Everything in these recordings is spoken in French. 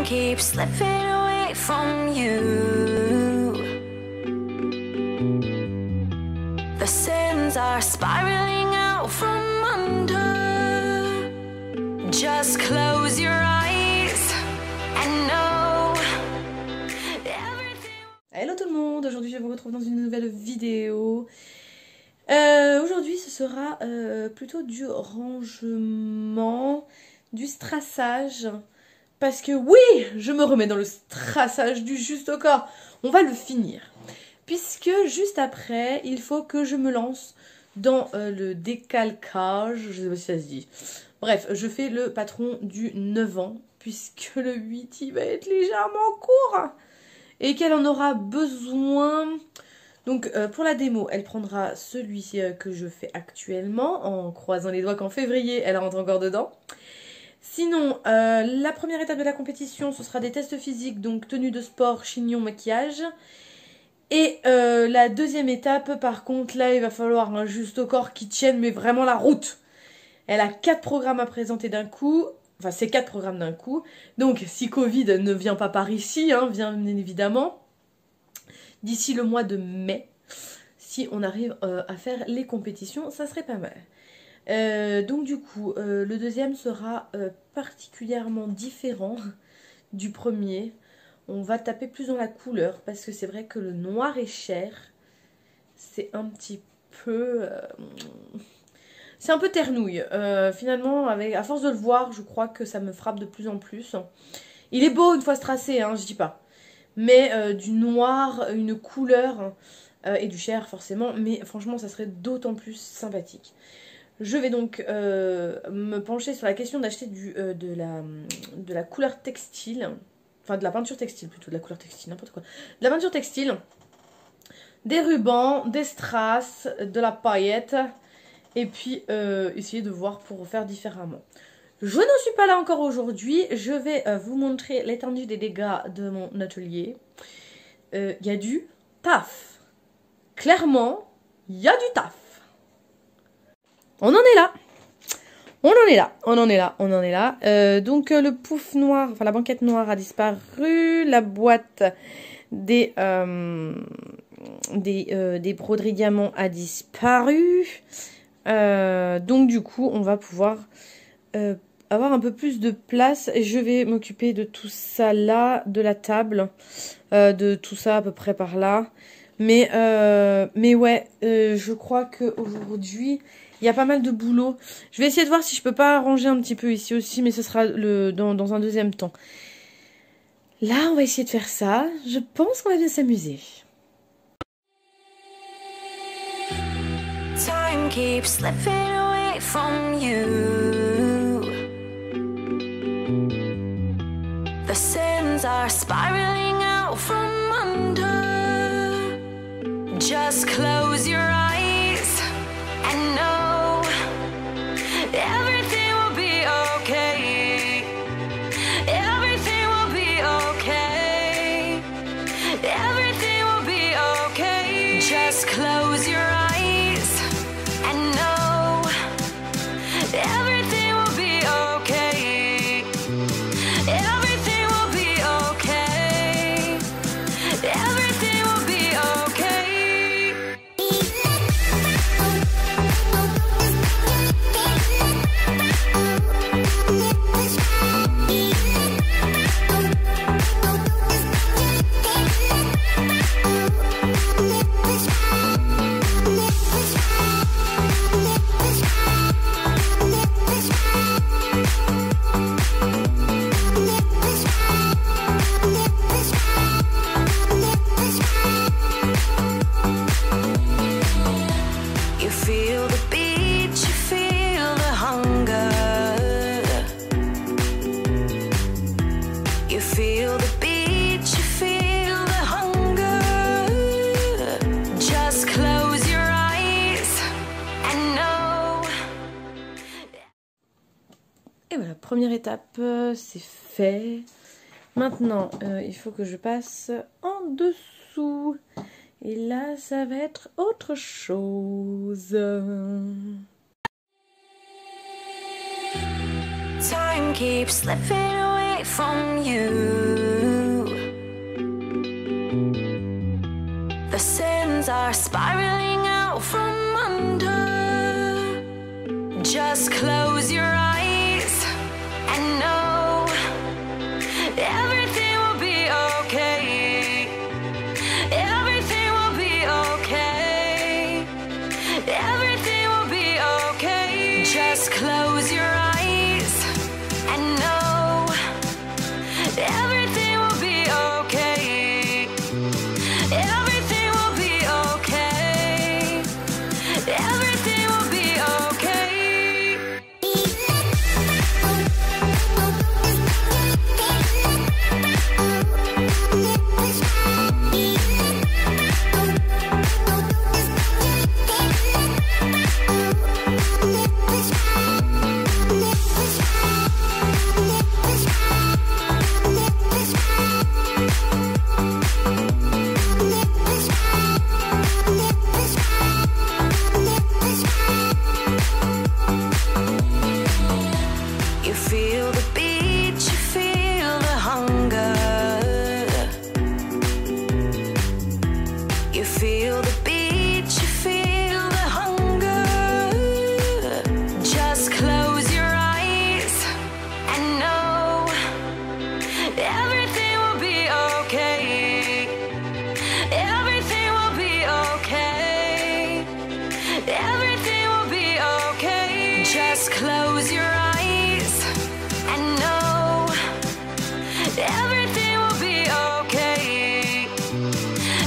keeps slipping away from you. The sins are spiraling out from under. Just close your eyes and know everything. Hello tout le monde, aujourd'hui je vous retrouve dans une nouvelle vidéo. Aujourd'hui ce sera plutôt du rangement, du strassage. Parce que oui, je me remets dans le strassage du juste au corps. On va le finir. Puisque juste après, il faut que je me lance dans le décalcage. Je sais pas si ça se dit. Bref, je fais le patron du 9 ans. Puisque le 8, il va être légèrement court. Et qu'elle en aura besoin. Donc pour la démo, elle prendra celui que je fais actuellement. En croisant les doigts qu'en février, elle rentre encore dedans. Sinon, la première étape de la compétition, ce sera des tests physiques, donc tenue de sport, chignon, maquillage. Et la deuxième étape, par contre, là, il va falloir un juste au corps qui tienne, mais vraiment la route. Elle a 4 programmes à présenter d'un coup. Enfin, c'est 4 programmes d'un coup. Donc, si Covid ne vient pas par ici, hein, bien évidemment, d'ici le mois de mai, si on arrive à faire les compétitions, ça serait pas mal. Donc du coup, le deuxième sera particulièrement différent du premier. On va taper plus dans la couleur parce que c'est vrai que le noir est cher. C'est un petit peu... c'est un peu ternouille. Finalement, à force de le voir, je crois que ça me frappe de plus en plus. Il est beau une fois strassé, hein, je dis pas. Mais du noir, une couleur et du cher forcément. Mais franchement, ça serait d'autant plus sympathique. Je vais donc me pencher sur la question d'acheter de la couleur textile. Enfin, de la peinture textile plutôt. De la couleur textile, n'importe quoi. De la peinture textile. Des rubans, des strass, de la paillette. Et puis, essayer de voir pour faire différemment. Je n'en suis pas là encore aujourd'hui. Je vais vous montrer l'étendue des dégâts de mon atelier. Il y a du taf. Clairement, il y a du taf. On en est là. On en est là. On en est là. On en est là. Donc le pouf noir, enfin la banquette noire a disparu. La boîte des broderies diamants a disparu. Donc du coup, on va pouvoir avoir un peu plus de place. Et je vais m'occuper de tout ça là, de la table, de tout ça à peu près par là. Mais ouais, je crois qu'aujourd'hui... il y a pas mal de boulot. Je vais essayer de voir si je peux pas arranger un petit peu ici aussi, mais ce sera dans un deuxième temps. Là, on va essayer de faire ça. Je pense qu'on va bien s'amuser. Time keeps slipping away from you. The sins are spiraling out from under. Just close your eyes and know everything will be okay. Everything will be okay. Everything will be okay. Just close your eyes and know everything will be okay. Everything will be okay. Everything will be okay. You feel the beat, you feel the hunger. You feel the beat, you feel the hunger. Just close your eyes and know. Et voilà, première étape, c'est fait. Maintenant, il faut que je passe en dessous. Et là, ça va être autre chose. Time time keeps slipping away from you. The sins are spiraling out from under. Just close your eyes and know everything will be okay. Everything will be okay. Everything will be okay. Just close your eyes and know everything will be okay. Everything will be okay. Everything will be okay. You feel the beat, you feel the hunger. You feel the beat, you feel the hunger. Just close your eyes and know everything will be okay. Everything will be okay. Everything will be okay. Just close your eyes and know everything will be okay.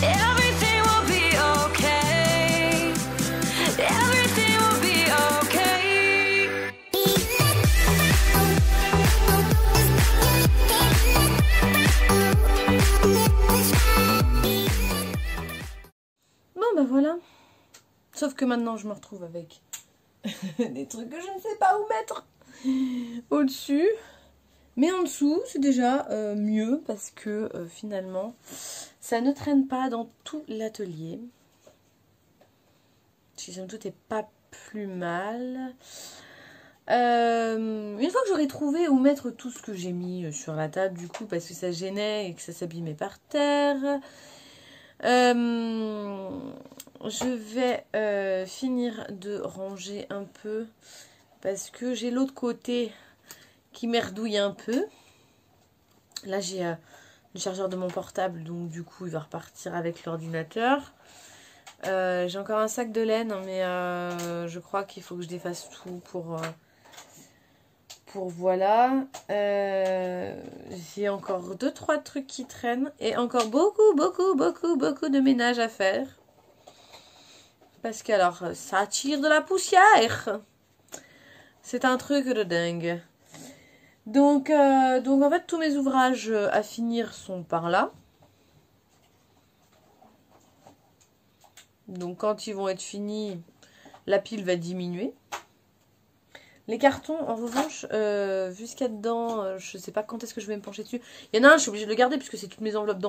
Everything will be okay. Everything will be okay. Bon bah voilà. Sauf que maintenant je me retrouve avec des trucs que je ne sais pas où mettre au-dessus. Mais en dessous c'est déjà mieux parce que finalement ça ne traîne pas dans tout l'atelier. Si somme toute est pas plus mal. Une fois que j'aurai trouvé où mettre tout ce que j'ai mis sur la table du coup parce que ça gênait et que ça s'abîmait par terre. Je vais finir de ranger un peu parce que j'ai l'autre côté qui merdouille un peu. Là j'ai le chargeur de mon portable donc du coup il va repartir avec l'ordinateur. J'ai encore un sac de laine mais je crois qu'il faut que je défasse tout pour voilà. J'ai encore 2-3 trucs qui traînent et encore beaucoup de ménage à faire. Parce que alors, ça attire de la poussière. C'est un truc de dingue. Donc en fait, tous mes ouvrages à finir sont par là. Donc quand ils vont être finis, la pile va diminuer. Les cartons, en revanche, vu ce qu'il y a dedans, je sais pas quand est-ce que je vais me pencher dessus. Il y en a un, je suis obligée de le garder puisque c'est toutes mes enveloppes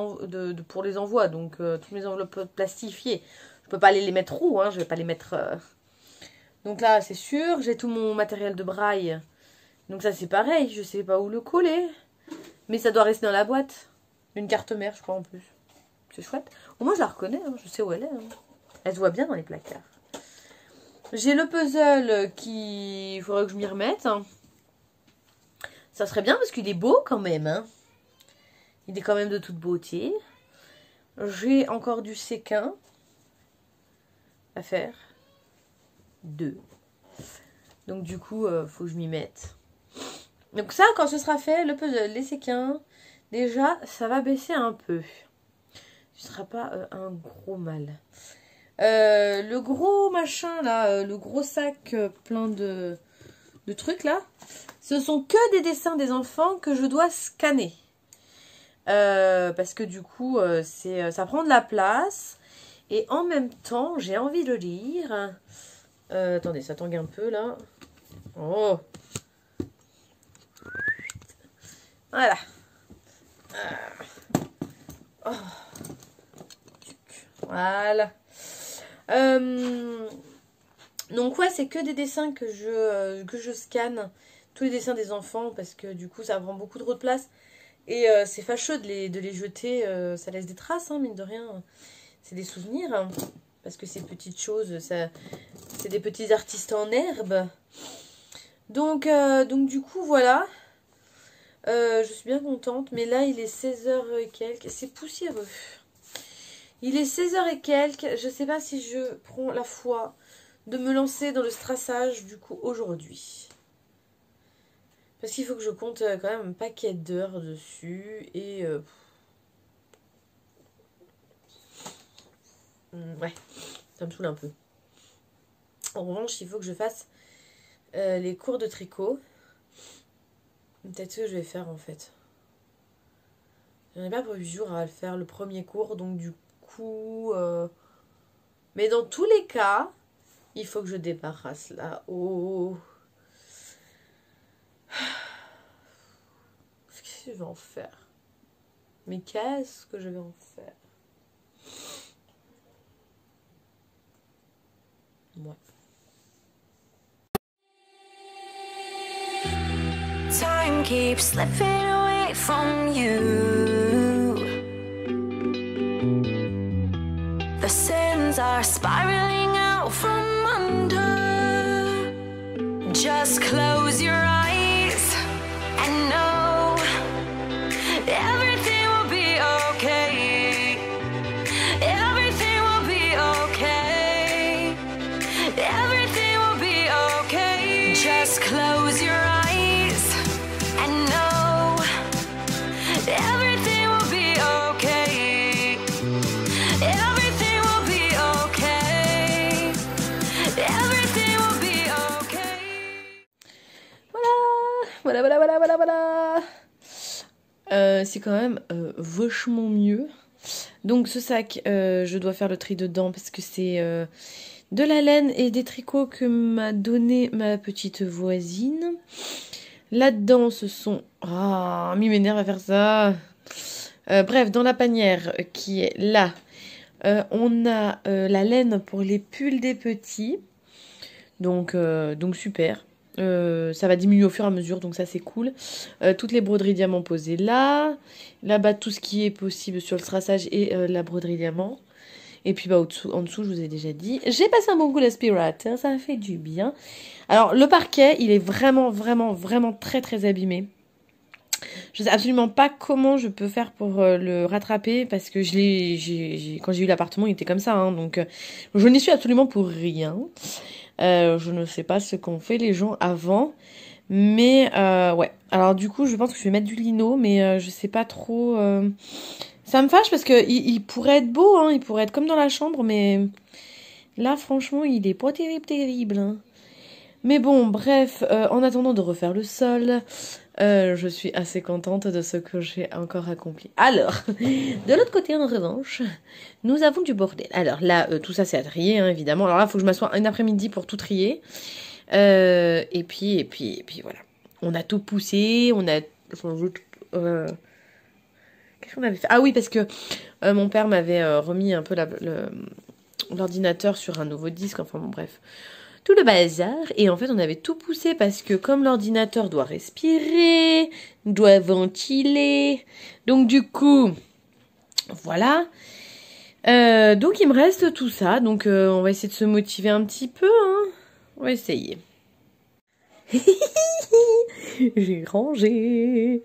pour les envois. Donc toutes mes enveloppes plastifiées. Je peux pas aller les mettre où, hein, je vais pas les mettre... Donc là, c'est sûr, j'ai tout mon matériel de braille. Donc ça, c'est pareil, je sais pas où le coller. Mais ça doit rester dans la boîte. Une carte mère, je crois, en plus. C'est chouette. Au moins, je la reconnais, hein, je sais où elle est. Hein. Elle se voit bien dans les placards. J'ai le puzzle qui... Il faudrait que je m'y remette. Ça serait bien parce qu'il est beau quand même. Hein. Il est quand même de toute beauté. J'ai encore du séquin à faire. 2. Donc du coup, faut que je m'y mette. Donc ça, quand ce sera fait, le puzzle, les séquins, déjà, ça va baisser un peu. Ce sera pas un gros mal. Le gros machin là, le gros sac plein de trucs là, ce sont que des dessins des enfants que je dois scanner. Parce que du coup, ça prend de la place. Et en même temps, j'ai envie de lire. Attendez, ça tangue un peu là. Oh! Voilà. Oh. Voilà. Donc ouais, c'est que des dessins que je scanne tous les dessins des enfants parce que du coup ça prend beaucoup trop de place. Et c'est fâcheux de les jeter, ça laisse des traces, hein, mine de rien. C'est des souvenirs, hein, parce que ces petites choses, c'est des petits artistes en herbe. Donc du coup, voilà. Je suis bien contente, mais là, il est 16h et quelques. C'est poussiéreux. Il est 16h et quelques. Je sais pas si je prends la foi de me lancer dans le strassage, du coup, aujourd'hui. Parce qu'il faut que je compte quand même un paquet d'heures dessus. Et ouais, ça me saoule un peu. En revanche, il faut que je fasse les cours de tricot. Peut-être ce que je vais faire en fait. J'en ai pas prévu jour à le faire le premier cours. Donc du coup... Mais dans tous les cas, il faut que je débarrasse là-haut. Qu'est-ce que je vais en faire? Mais qu'est-ce que je vais en faire? Ouais. Time keeps slipping away from you. The sins are spiraling out from under. Just close your eyes and know everything will be okay. Everything will be okay. Everything will be okay. Just close your eyes and know everything will be okay. Everything will be okay. Everything will be okay. Voilà. C'est quand même vachement mieux. Donc ce sac, je dois faire le tri dedans parce que c'est de la laine et des tricots que m'a donné ma petite voisine. Là-dedans, ce sont... Ah, mi m'énerve à faire ça. Bref, dans la panière qui est là, on a la laine pour les pulls des petits. Donc super. Ça va diminuer au fur et à mesure, donc ça c'est cool. Toutes les broderies diamants posées là. Là-bas, tout ce qui est possible sur le strassage et la broderie diamant. Et puis en dessous, je vous ai déjà dit. J'ai passé un bon coup d'aspirateur, ça fait du bien. Alors, le parquet, il est vraiment très très abîmé. Je sais absolument pas comment je peux faire pour le rattraper parce que quand j'ai eu l'appartement, il était comme ça. Hein, donc, je n'y suis absolument pour rien. Je ne sais pas ce qu'ont fait les gens avant. Mais, ouais. Alors, du coup, je pense que je vais mettre du lino, mais je sais pas trop... Ça me fâche parce que il pourrait être beau, hein, il pourrait être comme dans la chambre, mais là, franchement, il est pas terrible. Hein. Mais bon, bref, en attendant de refaire le sol, je suis assez contente de ce que j'ai encore accompli. Alors, de l'autre côté, en revanche, nous avons du bordel. Alors là, tout ça, c'est à trier, hein, évidemment. Alors là, il faut que je m'assoie un après-midi pour tout trier. Et puis voilà. On a tout poussé, on a... Qu'est-ce qu'on avait fait? Ah oui, parce que mon père m'avait remis un peu l'ordinateur sur un nouveau disque. Enfin bon, bref. Tout le bazar. Et en fait, on avait tout poussé parce que comme l'ordinateur doit respirer, doit ventiler. Donc du coup, voilà. Donc il me reste tout ça. Donc on va essayer de se motiver un petit peu. Hein. On va essayer. J'ai rangé.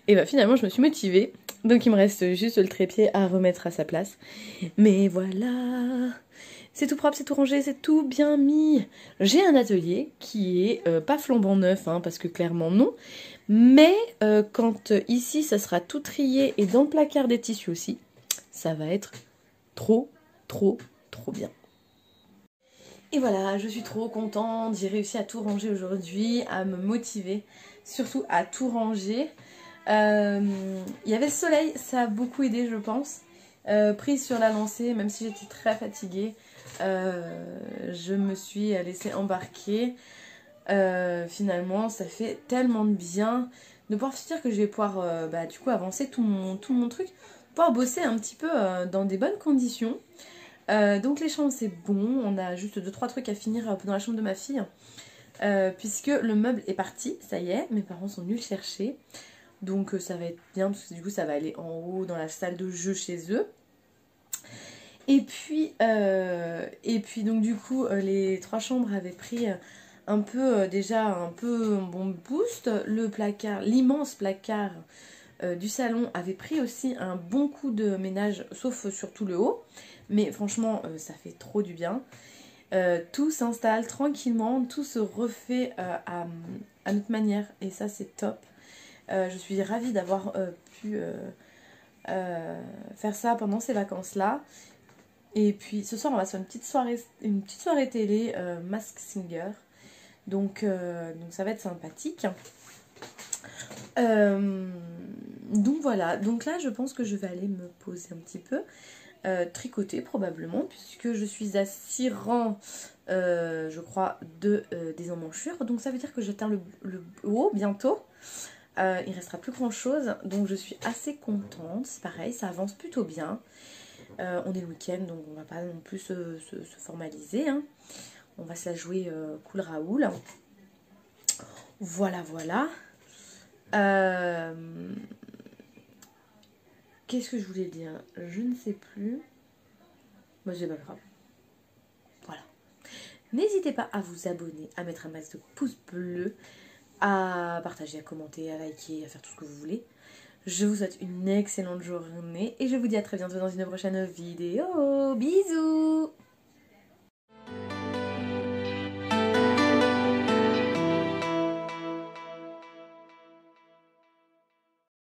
Et bah finalement, je me suis motivée. Donc il me reste juste le trépied à remettre à sa place. Mais voilà, c'est tout propre, c'est tout rangé, c'est tout bien mis. J'ai un atelier qui est pas flambant neuf, hein, parce que clairement non. Mais quand ici ça sera tout trié et dans le placard des tissus aussi, ça va être trop bien. Et voilà, je suis trop contente, j'ai réussi à tout ranger aujourd'hui, à me motiver, surtout à tout ranger. Il y avait le soleil, ça a beaucoup aidé je pense. Prise sur la lancée, même si j'étais très fatiguée, je me suis laissée embarquer. Finalement, ça fait tellement de bien de pouvoir se dire que je vais pouvoir du coup avancer tout mon truc, pouvoir bosser un petit peu dans des bonnes conditions. Donc les chambres c'est bon, on a juste 2-3 trucs à finir dans la chambre de ma fille. puisque le meuble est parti, ça y est, mes parents sont venus le chercher. Donc ça va être bien parce que du coup ça va aller en haut dans la salle de jeu chez eux. Et puis donc du coup les 3 chambres avaient pris un peu déjà un peu un bon boost. Le placard, l'immense placard du salon avait pris aussi un bon coup de ménage, sauf surtout le haut. Mais franchement ça fait trop du bien. Tout s'installe tranquillement, tout se refait à notre manière et ça c'est top. Je suis ravie d'avoir pu faire ça pendant ces vacances-là. Et puis ce soir on va se faire une petite soirée télé Mask Singer. Donc ça va être sympathique. Donc voilà, donc là je pense que je vais aller me poser un petit peu. Tricoter probablement puisque je suis à 6 rangs je crois des emmanchures. Donc ça veut dire que j'atteins le haut bientôt. Il restera plus grand chose, donc je suis assez contente. C'est pareil, ça avance plutôt bien. On est le week-end, donc on va pas non plus se formaliser, hein. On va se la jouer cool Raoul. Voilà, voilà. Qu'est-ce que je voulais dire? Je ne sais plus. Moi, c'est pas grave. Voilà. N'hésitez pas à vous abonner, à mettre un max de pouces bleus, à partager, à commenter, à liker, à faire tout ce que vous voulez. Je vous souhaite une excellente journée et je vous dis à très bientôt dans une prochaine vidéo. Bisous!